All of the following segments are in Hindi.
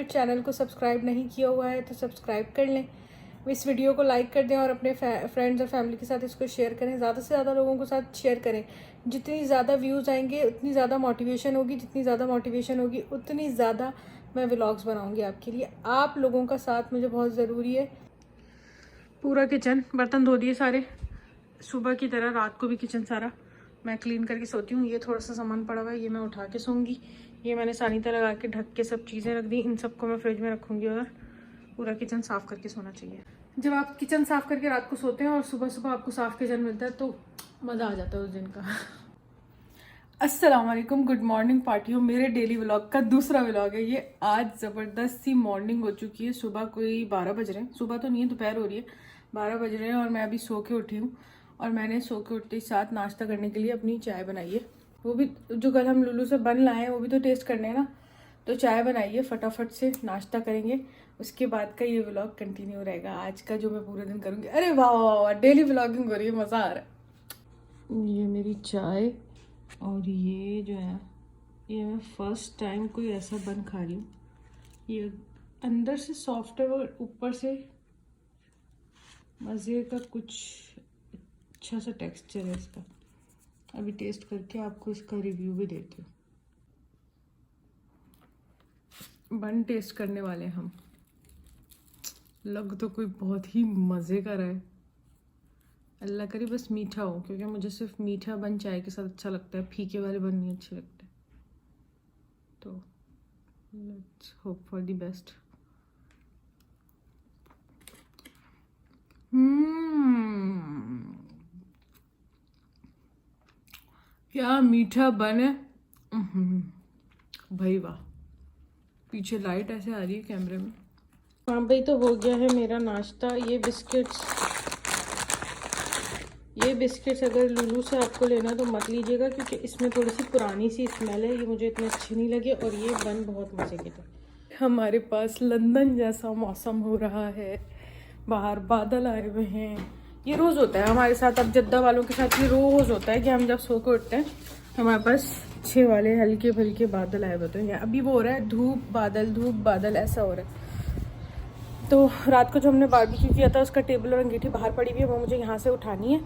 चैनल को सब्सक्राइब नहीं किया हुआ है तो सब्सक्राइब कर लें, इस वीडियो को लाइक कर दें और अपने फ्रेंड्स और फैमिली के साथ इसको शेयर करें। ज़्यादा से ज़्यादा लोगों के साथ शेयर करें। जितनी ज़्यादा व्यूज़ आएंगे उतनी ज़्यादा मोटिवेशन होगी, जितनी ज़्यादा मोटिवेशन होगी उतनी ज़्यादा मैं व्लॉग्स बनाऊंगी आपके लिए। आप लोगों का साथ मुझे बहुत ज़रूरी है। पूरा किचन बर्तन धो दिए सारे, सुबह की तरह रात को भी किचन सारा मैं क्लीन करके सोती हूँ। ये थोड़ा सा सामान पड़ा हुआ है, ये मैं उठा के सोऊंगी। ये मैंने सानीता लगा के ढक के सब चीज़ें रख दी, इन सबको मैं फ्रिज में रखूँगी और पूरा किचन साफ़ करके सोना चाहिए। जब आप किचन साफ़ करके रात को सोते हैं और सुबह सुबह आपको साफ़ किचन मिलता है तो मज़ा आ जाता है उस दिन का। अस्सलाम वालेकुम, गुड मॉर्निंग पार्टियों। मेरे डेली व्लॉग का दूसरा व्लॉग है ये। आज ज़बरदस्त सी मॉर्निंग हो चुकी है। सुबह कोई 12 बज रहे हैं, सुबह तो नहीं है, दोपहर हो रही है, 12 बज रहे हैं और मैं अभी सो के उठी हूँ। और मैंने सो के उठते ही साथ नाश्ता करने के लिए अपनी चाय बनाई है। वो भी जो कल हम लुलू से बन लाए हैं वो भी तो टेस्ट करने हैं ना, तो चाय बनाइए, फटाफट से नाश्ता करेंगे। उसके बाद का ये व्लॉग कंटिन्यू रहेगा आज का, जो मैं पूरे दिन करूँगी। अरे वाह वाह वाह, डेली व्लॉगिंग हो रही है, मज़ा आ रहा है। ये मेरी चाय और ये जो है, ये मैं फर्स्ट टाइम कोई ऐसा बन खा रही हूँ। ये अंदर से सॉफ्ट है और ऊपर से मज़े का कुछ अच्छा सा टेक्सचर है इसका। अभी टेस्ट करके आपको इसका रिव्यू भी देती हूँ। बन टेस्ट करने वाले हम। लग तो कोई बहुत ही मज़े का रहा है। अल्लाह करे बस मीठा हो, क्योंकि मुझे सिर्फ मीठा बन चाय के साथ अच्छा लगता है, फीके वाले बन नहीं अच्छे लगते। तो let's hope for the best. क्या मीठा बन है भाई, वाह। पीछे लाइट ऐसे आ रही है कैमरे में। हाँ भाई, तो हो गया है मेरा नाश्ता। ये बिस्किट्स अगर लुलू से आपको लेना तो मत लीजिएगा, क्योंकि इसमें थोड़ी सी पुरानी सी स्मेल है, ये मुझे इतने अच्छे नहीं लगे। और ये बन बहुत मज़े के थे। हमारे पास लंदन जैसा मौसम हो रहा है, बाहर बादल आए हुए हैं। ये रोज़ होता है हमारे साथ, अब जद्दा वालों के साथ ये रोज़ होता है कि हम जब सो के उठते हैं हमारे पास अच्छे वाले हल्के फुल्के बादल आए होते हैं। अभी वो हो रहा है धूप बादल ऐसा हो रहा है। तो रात को जो हमने बारबेक्यू किया था उसका टेबल और अंगीठी बाहर पड़ी हुई है, वो मुझे यहाँ से उठानी है।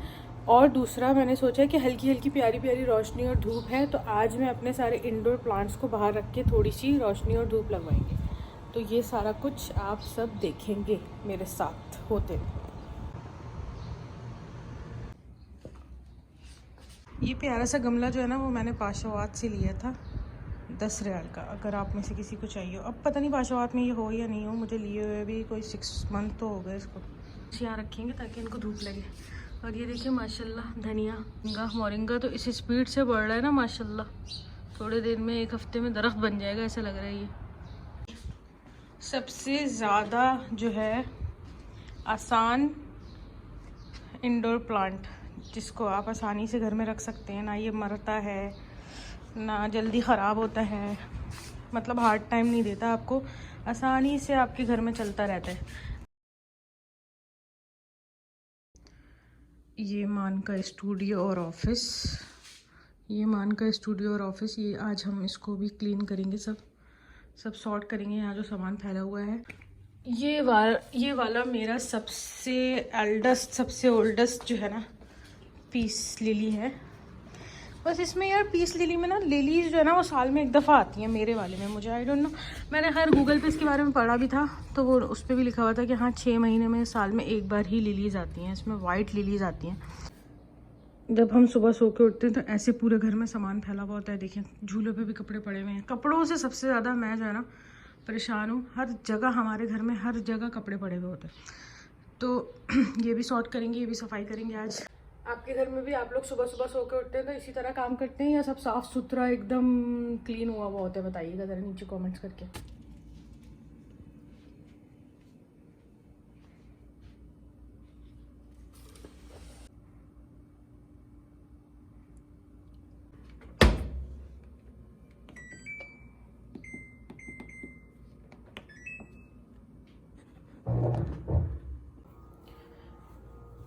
और दूसरा मैंने सोचा कि हल्की हल्की प्यारी प्यारी रोशनी और धूप है, तो आज मैं अपने सारे इंडोर प्लांट्स को बाहर रख के थोड़ी सी रोशनी और धूप लगवाएंगे। तो ये सारा कुछ आप सब देखेंगे मेरे साथ होते हुए। ये प्यारा सा गमला जो है ना, वो मैंने पाशावात से लिया था 10 रियाल का। अगर आप में से किसी को चाहिए, अब पता नहीं पाशावात में ये हो या नहीं हो, मुझे लिए हुए भी कोई 6 मंथ तो हो गए इसको। यहाँ रखेंगे ताकि इनको धूप लगे। और ये देखिए माशाल्लाह धनिया, मोरिंगा तो इस स्पीड से बढ़ रहा है ना माशाल्लाह, थोड़े दिन में 1 हफ्ते में दरख्त बन जाएगा ऐसा लग रहा है। ये सबसे ज़्यादा जो है आसान इंडोर प्लांट, जिसको आप आसानी से घर में रख सकते हैं, ना ये मरता है ना जल्दी ख़राब होता है, मतलब हार्ड टाइम नहीं देता आपको, आसानी से आपके घर में चलता रहता है। ये मान का स्टूडियो और ऑफिस, ये आज हम इसको भी क्लीन करेंगे, सब सॉर्ट करेंगे यहाँ जो सामान फैला हुआ है। ये वाला मेरा सबसे ओल्डेस्ट जो है ना पीस लिली है। बस इसमें यार पीस लिली में ना, लिलीज जो है ना वो साल में 1 दफ़ा आती हैं। मेरे वाले में मुझे आई डोंट नो, मैंने खैर गूगल पे इसके बारे में पढ़ा भी था, तो वो उस पर भी लिखा हुआ था कि हाँ 6 महीने में, साल में 1 बार ही लिलीज आती हैं। इसमें वाइट लिलीज आती हैं। जब हम सुबह सो के उठते हैं तो ऐसे पूरे घर में सामान फैला हुआ होता है। देखिए झूलों पे भी कपड़े पड़े हुए हैं। कपड़ों से सबसे ज़्यादा मैं जो है ना परेशान हूँ। हर जगह हमारे घर में हर जगह कपड़े पड़े हुए होते हैं। तो ये भी सॉर्ट करेंगे, ये भी सफाई करेंगे आज। आपके घर में भी आप लोग सुबह सुबह सो के उठते हैं तो इसी तरह काम करते हैं, या सब साफ़ सुथरा एकदम क्लीन हुआ हुआ होता है? बताइएगा ज़रा नीचे कमेंट्स करके।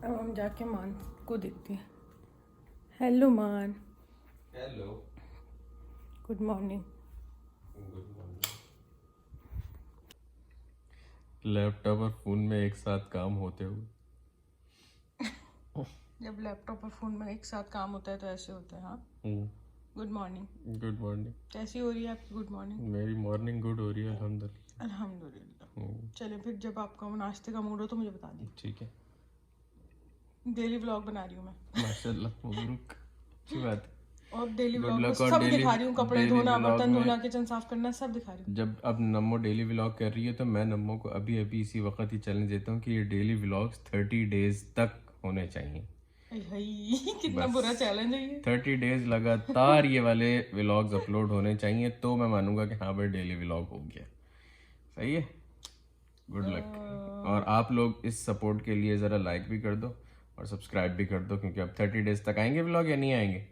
अब हम जाके मान को देखते हैं। हेलो मान। Hello, good morning. Good morning. Laptop और फोन में एक साथ काम होते हुए। जब लैपटॉप और फोन में एक साथ काम होता है तो ऐसे होता है। हाँ, गुड मॉर्निंग। Good morning. कैसी हो रही है आपकी गुड मॉर्निंग? मेरी मॉर्निंग गुड हो रही है अल्हम्दुलिल्लाह। अल्हम्दुलिल्लाह। चले फिर, जब आपका नाश्ते का मूड हो तो मुझे बता दी। ठीक है। डेली व्लॉग बना रही हूँ मैं। माशाल्लाह, मबरूक, अच्छी बात है। और डेली Good व्लॉग में luck और सब daily- दिखा रही हूँ, कपड़े daily धोना, vlog बर्तन में- धोना, किचन साफ करना, सब दिखा रही हूँ। जब अब नम्मो डेली व्लॉग कर रही है तो मैं नम्मो को अभी अभी इसी वक्त ही चैलेंज देता हूँ कि ये डेली व्लॉग्स 30 डेज तक होने चाहिए। कितना बुरा चैलेंज है ये। 30 डेज लगातार ये वाले व्लॉग्स अपलोड होने चाहिए तो मैं मानूंगा कि हाँ भाई डेली व्लॉग हो गया। सही है, गुड लक। और आप लोग इस सपोर्ट के लिए ज़रा लाइक भी कर दो और सब्सक्राइब भी कर दो, क्योंकि अब 30 डेज तक आएंगे व्लॉग या नहीं आएंगे?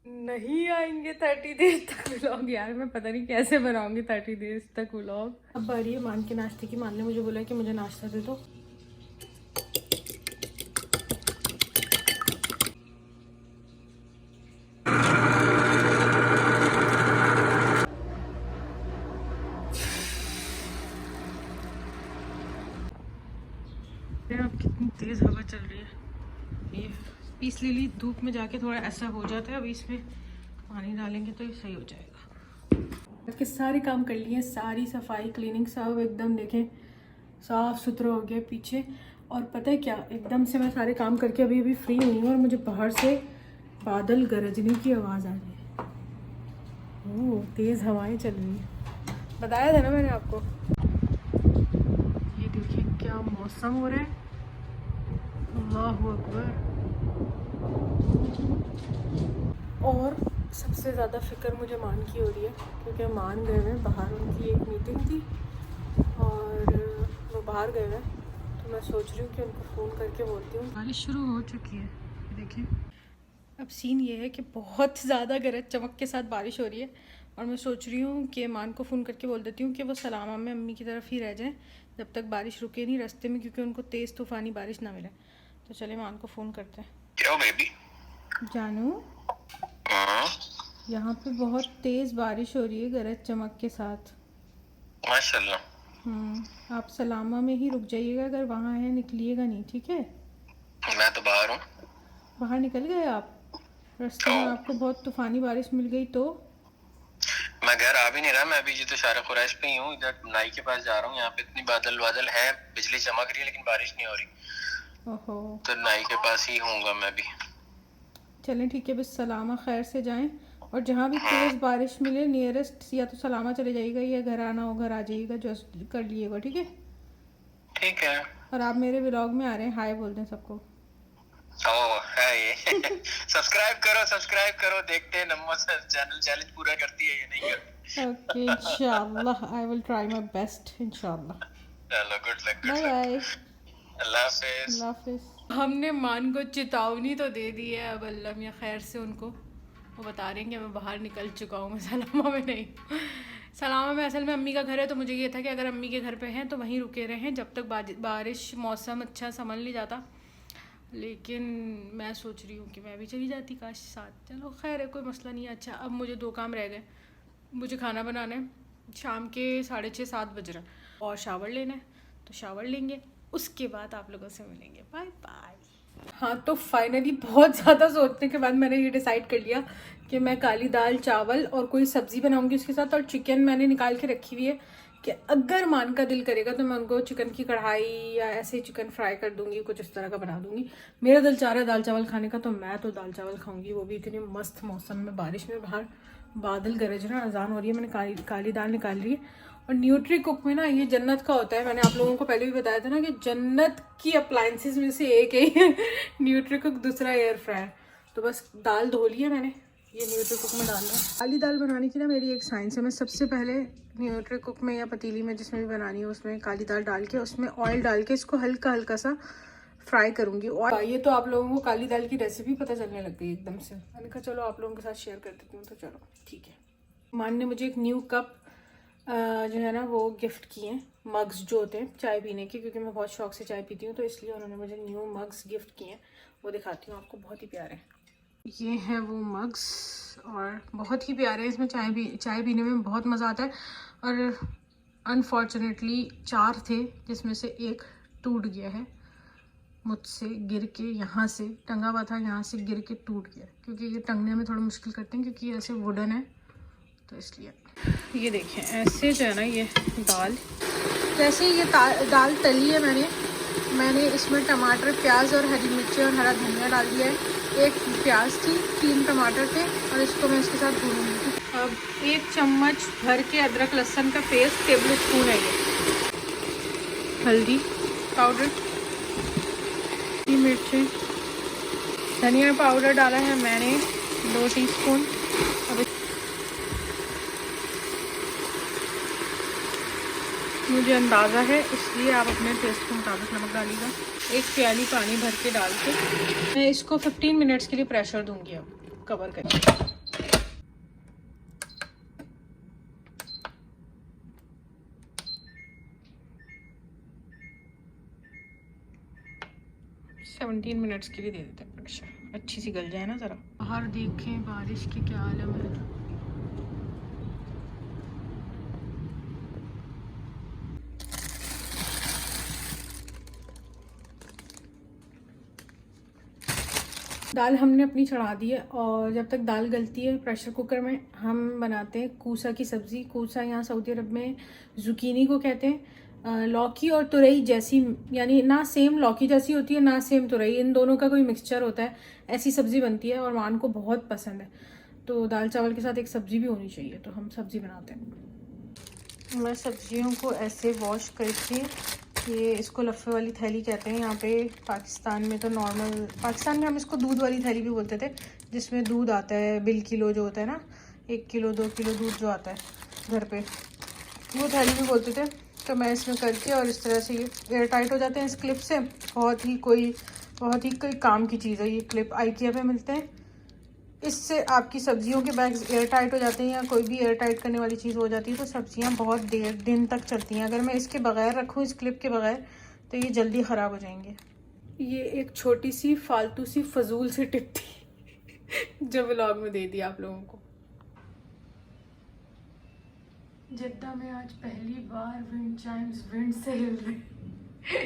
नहीं आएंगे 30 डेज तक व्लॉग यार। मैं पता नहीं कैसे बनाऊंगी 30 डेज तक व्लॉग। अब बारी है मान के नाश्ते की। मान ने मुझे बोला कि मुझे नाश्ता दे दो। अब कितनी तेज हवा चल रही है। ये पीस लिली धूप में जाके थोड़ा ऐसा हो जाता है। अभी इसमें पानी डालेंगे तो ये सही हो जाएगा। के सारे काम कर लिए, सारी सफाई क्लीनिंग सब एकदम देखें साफ सुथरा हो गया पीछे। और पता है क्या, एकदम से मैं सारे काम करके अभी अभी फ्री हुई हूँ और मुझे बाहर से बादल गरजने की आवाज़ आ रही है। ओह, तेज़ हवाएं चल रही है। बताया था ना मैंने आपको। ये देखिए क्या मौसम हो रहा है, अल्लाहु अकबर। और सबसे ज़्यादा फिक्र मुझे मान की हो रही है, क्योंकि मान गए हुए बाहर, उनकी एक मीटिंग थी और वो बाहर गए हुए। तो मैं सोच रही हूँ कि उनको फ़ोन करके बोलती हूँ। बारिश शुरू हो चुकी है, देखिए। अब सीन ये है कि बहुत ज़्यादा गरज चमक के साथ बारिश हो रही है और मैं सोच रही हूँ कि मान को फ़ोन करके बोल देती हूँ कि वो सलामा में अम्मी की तरफ ही रह जाएं जब तक बारिश रुके नहीं रास्ते में, क्योंकि उनको तेज़ तूफ़ानी बारिश ना मिले। तो चले मान को फ़ोन करते हैं। क्यों बेबी? जानू, यहाँ पे बहुत तेज़ बारिश हो रही है गरज चमक के साथ। माशाल्लाह। आप सलामा में ही रुक जाइएगा, अगर वहाँ है निकलिएगा नहीं, ठीक है? मैं तो बाहर हूँ। बाहर निकल गए आप? रास्ते में आपको बहुत तूफ़ानी बारिश मिल गई तो? मैं घर आ भी नहीं रहा, मैं अभी जी तो शारा खुराइश पे ही हूँ, इधर नाई के पास जा रहा हूँ। यहाँ पे इतनी बादल बादल है, बिजली चमक रही है लेकिन बारिश नहीं हो रही। ओहो, तो नाई के पास ही हूँगा मैं भी। चलें ठीक है, बस सलामा खैर से जाएं। और जहाँ भी तेज़ बारिश मिले नियरेस्ट, या तो सलामा चले जाइएगा या घर आना हो घर आ जाइएगा, जो कर लिएगा, ठीक है? ठीक है। और आप मेरे व्लॉग में आ रहे हैं, हाय बोल दें सबको। ओ है ये। सब्सक्राइब करो, देखते हैं नम्मा चैनल चैलेंज पूरा करती है या नहीं करती। ओके, इंशाल्लाह I will try my best, इंशाल्लाह। चलो, गुड लक। बाय बाय, अल्लाह हाफिज। अल्लाह हाफिज। हमने मान को चेतावनी तो दे दी है, अब अल्लाह मियाँ खैर से उनको वो बता रहे हैं कि मैं बाहर निकल चुका हूँ, मैं सलामा में नहीं। सलामा में असल में अम्मी का घर है, तो मुझे ये था कि अगर अम्मी के घर पे हैं तो वहीं रुके रहें जब तक बारिश मौसम अच्छा संभल नहीं जाता। लेकिन मैं सोच रही हूँ कि मैं भी चली जाती काश साथ। चलो खैर है, कोई मसला नहीं है। अच्छा, अब मुझे 2 काम रह गए। मुझे खाना बनाना है, शाम के 6:30-7 बज रहे हैं, और शावर लेना है, तो शावर लेंगे, उसके बाद आप लोगों से मिलेंगे। Bye bye. हाँ, तो फाइनली बहुत ज़्यादा सोचने के बाद मैंने ये डिसाइड कर लिया कि मैं काली दाल चावल और कोई सब्ज़ी बनाऊंगी उसके साथ। और चिकन मैंने निकाल के रखी हुई है कि अगर मान का दिल करेगा तो मैं उनको चिकन की कढ़ाई या ऐसे चिकन फ्राई कर दूंगी, कुछ इस तरह का बना दूंगी। मेरा दिल चाह रहा है दाल चावल खाने का, तो मैं तो दाल चावल खाऊंगी, वो भी इतनी मस्त मौसम में, बारिश में, बाहर बादल गरज रहे हैं, अजान हो रही है। मैंने काली दाल निकाल ली है। और न्यूट्री कुक में ना ये जन्नत का होता है, मैंने आप लोगों को पहले भी बताया था ना कि जन्नत की अप्लाइंसेस में से एक है न्यूट्री कुक, दूसरा एयर फ्रायर। तो बस दाल धो ली है मैंने, ये न्यूट्री कुक में डालना है। काली दाल बनाने की ना मेरी एक साइंस है। मैं सबसे पहले न्यूट्री कुक में या पतीली में जिसमें भी बनानी है उसमें काली दाल डाल के, उसमें ऑयल डाल के इसको हल्का हल्का सा फ्राई करूँगी। और ये तो आप लोगों को काली दाल की रेसिपी पता चलने लग गई एकदम से। मैंने कहा चलो आप लोगों के साथ शेयर कर देती हूँ, तो चलो ठीक है। मान ने मुझे एक न्यू कप जो है ना वो गिफ्ट किए हैं, मग्स जो होते हैं चाय पीने के, क्योंकि मैं बहुत शौक से चाय पीती हूँ, तो इसलिए उन्होंने मुझे न्यू मग्स गिफ्ट किए हैं। वो दिखाती हूँ आपको, बहुत ही प्यारे हैं। ये हैं वो मग्स और बहुत ही प्यारे हैं। इसमें चाय पीने में बहुत मज़ा आता है। और अनफॉर्चुनेटली 4 थे जिसमें से एक टूट गया है मुझसे गिर के, यहाँ से टंगा हुआ था, यहाँ से गिर के टूट गया, क्योंकि ये टंगने में थोड़ा मुश्किल करते हैं क्योंकि ये ऐसे वुडन है, तो इसलिए। ये देखें ऐसे जो है ना ये दाल, जैसे ये दाल तली है मैंने इसमें टमाटर, प्याज और हरी मिर्ची और हरा धनिया डाल दिया है। एक प्याज थी, 3 टमाटर थे और इसको मैं इसके साथ भूनूंगी। अब 1 चम्मच भर के अदरक लहसुन का पेस्ट, टेबल स्पून है ये। हल्दी पाउडर, मिर्ची, धनिया पाउडर डाला है मैंने 2 टीस्पून। अब मुझे अंदाज़ा है इसलिए आप अपने टेस्ट के मुताबिक नमक डालिएगा। 1 प्याली पानी भर के डाल के मैं इसको 15 मिनट्स के लिए प्रेशर दूंगी अब कवर करके। 17 मिनट्स के लिए दे देते हैं प्रेशर, अच्छी सी गल जाए ना ज़रा। बाहर देखें बारिश की क्या आलम है। दाल हमने अपनी चढ़ा दी है और जब तक दाल गलती है प्रेशर कुकर में हम बनाते हैं कूसा की सब्ज़ी। कूसा यहाँ सऊदी अरब में जुकीनी को कहते हैं। लौकी और तुरई जैसी, यानी ना सेम लौकी जैसी होती है ना सेम तुरई, इन दोनों का कोई मिक्सचर होता है, ऐसी सब्ज़ी बनती है और मान को बहुत पसंद है। तो दाल चावल के साथ एक सब्ज़ी भी होनी चाहिए, तो हम सब्ज़ी बनाते हैं। मैं सब्जियों को ऐसे वॉश करके, ये इसको लफ़े वाली थैली कहते हैं यहाँ पे पाकिस्तान में, तो नॉर्मल पाकिस्तान में हम इसको दूध वाली थैली भी बोलते थे, जिसमें दूध आता है बिल किलो जो होता है ना, 1 किलो 2 किलो दूध जो आता है घर पे, वो थैली भी बोलते थे। तो मैं इसमें करके और इस तरह से ये एयर टाइट हो जाते हैं इस क्लिप से। बहुत ही कोई काम की चीज़ है ये क्लिप, IKEA पे मिलते हैं। इससे आपकी सब्जियों के बैग्स एयर टाइट हो जाते हैं या कोई भी एयर टाइट करने वाली चीज़ हो जाती है, तो सब्जियां बहुत दिन तक चलती हैं। अगर मैं इसके बगैर रखूं, इस क्लिप के बगैर, तो ये जल्दी ख़राब हो जाएंगे। ये एक छोटी सी फालतू सी फजूल सी टिप थी जो व्लॉग में दे दी आप लोगों को। जद्दा में आज पहली बार विंड चाइम्स विंड से हिल रहे,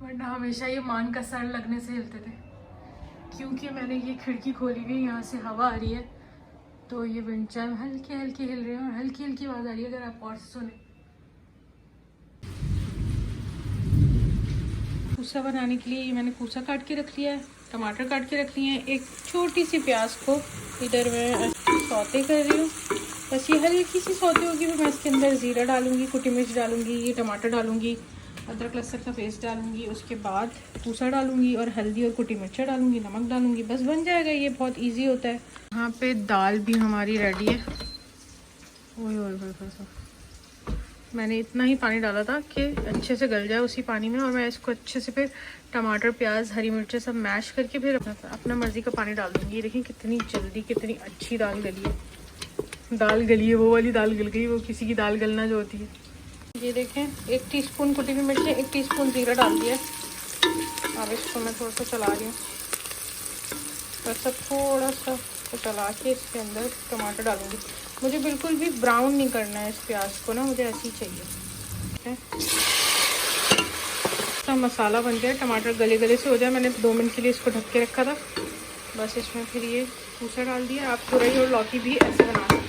वरना हमेशा ये मान का सर लगने से हिलते थे। क्योंकि मैंने ये खिड़की खोली हुई है, यहाँ से हवा आ रही है, तो ये विंड चाइम हल्के हल्के हिल रहे हैं और हल्की हल्की आवाज़ आ रही है अगर आप और सुने। कूसा बनाने के लिए ये मैंने कूसा काट के रख लिया है, टमाटर काट के रख लिए हैं। एक छोटी सी प्याज को इधर मैं सौते कर रही हूँ, बस ये हल्की सी सौते होगी, फिर मैं इसके अंदर ज़ीरा डालूँगी, कुटी मिर्च डालूँगी, ये टमाटर डालूँगी, अदरक लहसुन का पेस्ट डालूँगी, उसके बाद कूसा डालूँगी और हल्दी और कुटी मिर्चा डालूँगी, नमक डालूँगी, बस बन जाएगा। ये बहुत इजी होता है। यहाँ पे दाल भी हमारी रेडी है। ओए मैंने इतना ही पानी डाला था कि अच्छे से गल जाए उसी पानी में, और मैं इसको अच्छे से फिर टमाटर प्याज हरी मिर्चें सब मैश करके फिर अपना मर्ज़ी का पानी डाल दूँगी। ये देखिए कितनी जल्दी कितनी अच्छी दाल गली है। दाल गली है, वो वाली दाल गल गई, वो किसी की दाल गलना जो होती है। ये देखें 1 टीस्पून कुटी हुई मिर्ची, 1 टीस्पून ज़ीरा डाल दिया। अब इसको मैं थोड़ा सा चला रही हूँ, बस अब थोड़ा सा तो चला के इसके अंदर टमाटर डालूँगी। मुझे बिल्कुल भी ब्राउन नहीं करना है इस प्याज को ना, मुझे ऐसे ही चाहिए। इसका मसाला बन गया, टमाटर गले गले से हो जाए। मैंने 2 मिनट के लिए इसको ढक के रखा था। बस इसमें फिर ये कूसा डाल दिया। आप तुरई और लौकी भी ऐसे बना सकते हैं।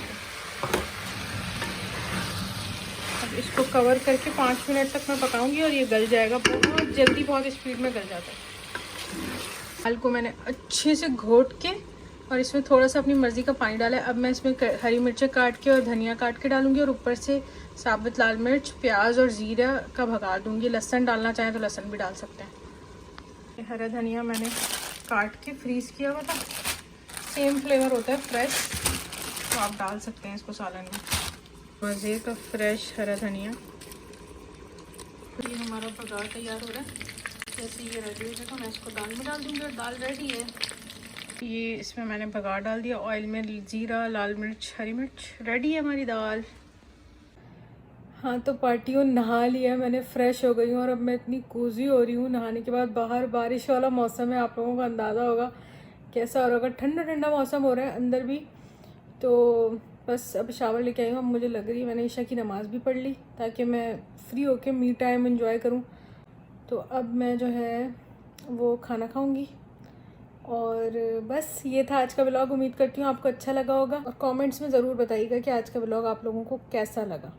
अब इसको कवर करके 5 मिनट तक मैं पकाऊंगी और ये गल जाएगा। बहुत जल्दी बहुत स्पीड में गल जाता है। दाल को मैंने अच्छे से घोट के और इसमें थोड़ा सा अपनी मर्ज़ी का पानी डाला है। अब मैं इसमें हरी मिर्चें काट के और धनिया काट के डालूंगी और ऊपर से साबुत लाल मिर्च, प्याज और ज़ीरा का भगा दूंगी। लहसुन डालना चाहें तो लहसुन भी डाल सकते हैं। हरा धनिया मैंने काट के फ्रीज़ किया हुआ था, सेम फ्लेवर होता है फ्रेश, तो आप डाल सकते हैं इसको सालन में। मज़े का फ्रेश हरा धनिया। ये हमारा बघार तैयार हो रहा है। जैसे ये रेडी हो जाए तो मैं इसको दाल में डाल दूँगी और दाल रेडी है। ये इसमें मैंने बघार डाल दिया ऑयल में, ज़ीरा, लाल मिर्च, हरी मिर्च, रेडी है हमारी दाल। हाँ तो पार्टियों नहा लिया मैंने, फ़्रेश हो गई हूँ और अब मैं इतनी कोज़ी हो रही हूँ नहाने के बाद। बाहर बारिश वाला मौसम है, आप लोगों को अंदाज़ा होगा कैसा हो रहा होगा। ठंडा ठंडा मौसम हो रहा है अंदर भी, तो बस अब शावर लेके आई हूँ। अब मुझे लग रही है मैंने ईशा की नमाज़ भी पढ़ ली ताकि मैं फ्री होके मी टाइम एंजॉय करूँ। तो अब मैं जो है वो खाना खाऊंगी। और बस ये था आज का व्लॉग। उम्मीद करती हूँ आपको अच्छा लगा होगा और कमेंट्स में ज़रूर बताइएगा कि आज का व्लॉग आप लोगों को कैसा लगा।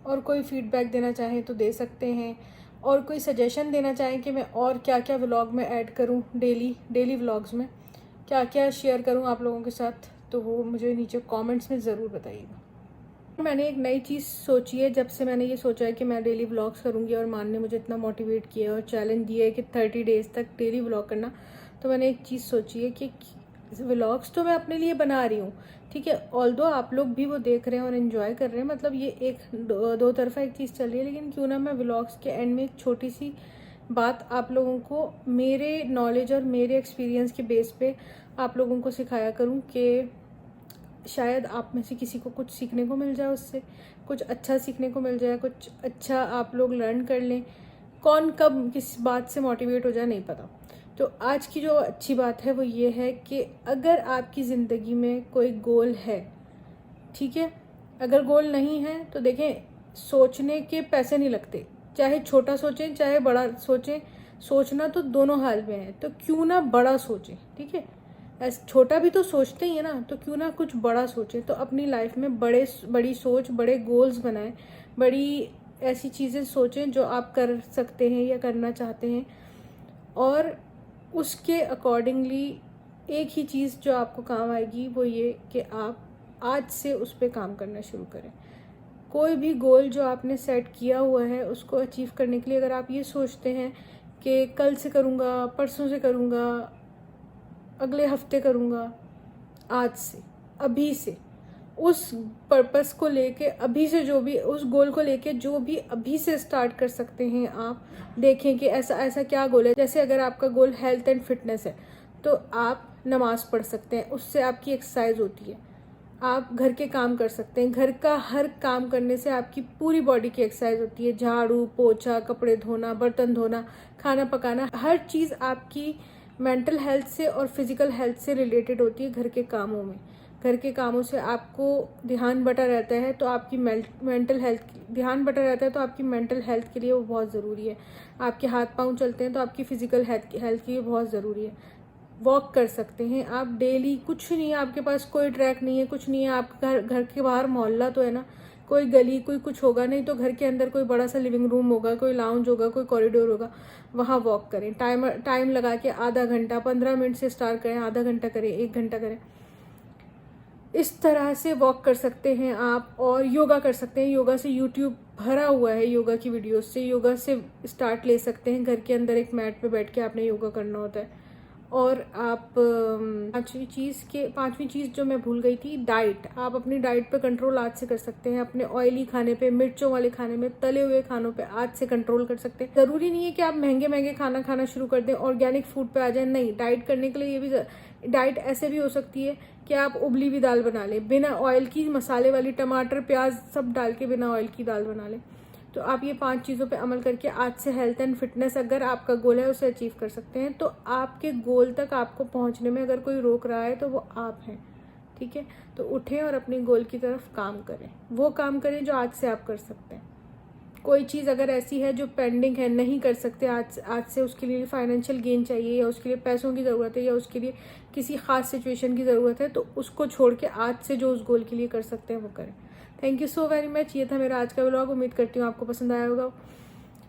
और कोई फीडबैक देना चाहें तो दे सकते हैं, और कोई सजेशन देना चाहें कि मैं और क्या क्या व्लॉग में ऐड करूँ, डेली व्लॉग्स में क्या क्या शेयर करूँ आप लोगों के साथ, तो वो मुझे नीचे कमेंट्स में ज़रूर बताइएगा। मैंने एक नई चीज़ सोची है। जब से मैंने ये सोचा है कि मैं डेली व्लॉग्स करूँगी और मान ने मुझे इतना मोटिवेट किया है और चैलेंज दिया है कि 30 डेज़ तक डेली व्लॉग करना, तो मैंने एक चीज़ सोची है कि व्लॉग्स तो मैं अपने लिए बना रही हूँ, ठीक है, ऑल्दो आप लोग भी वो देख रहे हैं और इन्जॉय कर रहे हैं, मतलब ये एक दो तरफा एक चीज़ चल रही है, लेकिन क्यों ना मैं व्लॉग्स के एंड में एक छोटी सी बात आप लोगों को मेरे नॉलेज और मेरे एक्सपीरियंस के बेस पे आप लोगों को सिखाया करूं कि शायद आप में से किसी को कुछ सीखने को मिल जाए, उससे कुछ अच्छा सीखने को मिल जाए, कुछ अच्छा आप लोग लर्न कर लें। कौन कब किस बात से मोटिवेट हो जाए नहीं पता। तो आज की जो अच्छी बात है वो ये है कि अगर आपकी ज़िंदगी में कोई गोल है, ठीक है, अगर गोल नहीं है तो देखें, सोचने के पैसे नहीं लगते, चाहे छोटा सोचें चाहे बड़ा सोचें, सोचना तो दोनों हाल में है, तो क्यों ना बड़ा सोचें, ठीक है। ऐसे छोटा भी तो सोचते ही है ना, तो क्यों ना कुछ बड़ा सोचें। तो अपनी लाइफ में बड़ी सोच, बड़े गोल्स बनाएं, बड़ी ऐसी चीज़ें सोचें जो आप कर सकते हैं या करना चाहते हैं, और उसके अकॉर्डिंगली एक ही चीज़ जो आपको काम आएगी वो ये कि आप आज से उस पर काम करना शुरू करें। कोई भी गोल जो आपने सेट किया हुआ है उसको अचीव करने के लिए अगर आप ये सोचते हैं कि कल से करूँगा, परसों से करूँगा, अगले हफ्ते करूँगा, आज से, अभी से उस पर्पस को लेके अभी से जो भी उस गोल को लेके जो भी अभी से स्टार्ट कर सकते हैं। आप देखें कि ऐसा ऐसा क्या गोल है। जैसे अगर आपका गोल हेल्थ एंड फिटनेस है तो आप नमाज़ पढ़ सकते हैं, उससे आपकी एक्सरसाइज होती है। आप घर के काम कर सकते हैं, घर का हर काम करने से आपकी पूरी बॉडी की एक्सरसाइज होती है। झाड़ू पोछा, कपड़े धोना, बर्तन धोना, खाना पकाना, हर चीज़ आपकी मेंटल हेल्थ से और फिजिकल हेल्थ से रिलेटेड होती है घर के कामों में। घर के कामों से आपको ध्यान बटा रहता है तो आपकी मेंटल हेल्थ ध्यान बटा रहता है तो आपकी मेंटल हेल्थ के लिए वो बहुत ज़रूरी है। आपके हाथ पांव चलते हैं तो आपकी फिजिकल हेल्थ के लिए बहुत ज़रूरी है। वॉक कर सकते हैं आप डेली, कुछ नहीं है आपके पास, कोई ट्रैक नहीं है, कुछ नहीं है, आपका घर के बाहर मोहल्ला तो है ना, कोई गली कोई कुछ होगा नहीं, तो घर के अंदर कोई बड़ा सा लिविंग रूम होगा, कोई लाउंज होगा, कोई कॉरिडोर होगा, वहाँ वॉक करें। टाइम लगा के आधा घंटा, 15 मिनट से स्टार्ट करें, आधा घंटा करें, 1 घंटा करें, इस तरह से वॉक कर सकते हैं आप। और योगा कर सकते हैं, योगा से यूट्यूब भरा हुआ है योगा की वीडियोस से, योगा से स्टार्ट ले सकते हैं। घर के अंदर एक मैट पे बैठ के आपने योगा करना होता है। और आप पांचवी चीज़ जो मैं भूल गई थी, डाइट। आप अपनी डाइट पे कंट्रोल आज से कर सकते हैं। अपने ऑयली खाने पे, मिर्चों वाले खाने में, तले हुए खानों पे आज से कंट्रोल कर सकते हैं। ज़रूरी नहीं है कि आप महंगे महंगे खाना खाना शुरू कर दें, ऑर्गेनिक फूड पे आ जाए, नहीं। डाइट करने के लिए ये भी डाइट ऐसे भी हो सकती है कि आप उबली हुई दाल बना लें, बिना ऑयल की, मसाले वाली, टमाटर प्याज सब डाल के बिना ऑयल की दाल बना लें। तो आप ये 5 चीज़ों पे अमल करके आज से हेल्थ एंड फिटनेस, अगर आपका गोल है, उसे अचीव कर सकते हैं। तो आपके गोल तक आपको पहुंचने में अगर कोई रोक रहा है तो वो आप हैं, ठीक है। तो उठें और अपने गोल की तरफ काम करें, वो काम करें जो आज से आप कर सकते हैं। कोई चीज़ अगर ऐसी है जो पेंडिंग है, नहीं कर सकते आज से, उसके लिए फाइनेंशियल गेन चाहिए, या उसके लिए पैसों की ज़रूरत है, या उसके लिए किसी ख़ास सिचुएशन की ज़रूरत है, तो उसको छोड़ के आज से जो उस गोल के लिए कर सकते हैं वो करें। Thank you so very much. ये था मेरा आज का व्लॉग। उम्मीद करती हूँ आपको पसंद आया होगा।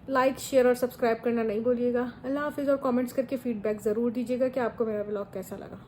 लाइक, शेयर और सब्सक्राइब करना नहीं भूलिएगा। अल्लाह हाफिज़। और कमेंट्स करके फीडबैक ज़रूर दीजिएगा कि आपको मेरा व्लॉग कैसा लगा।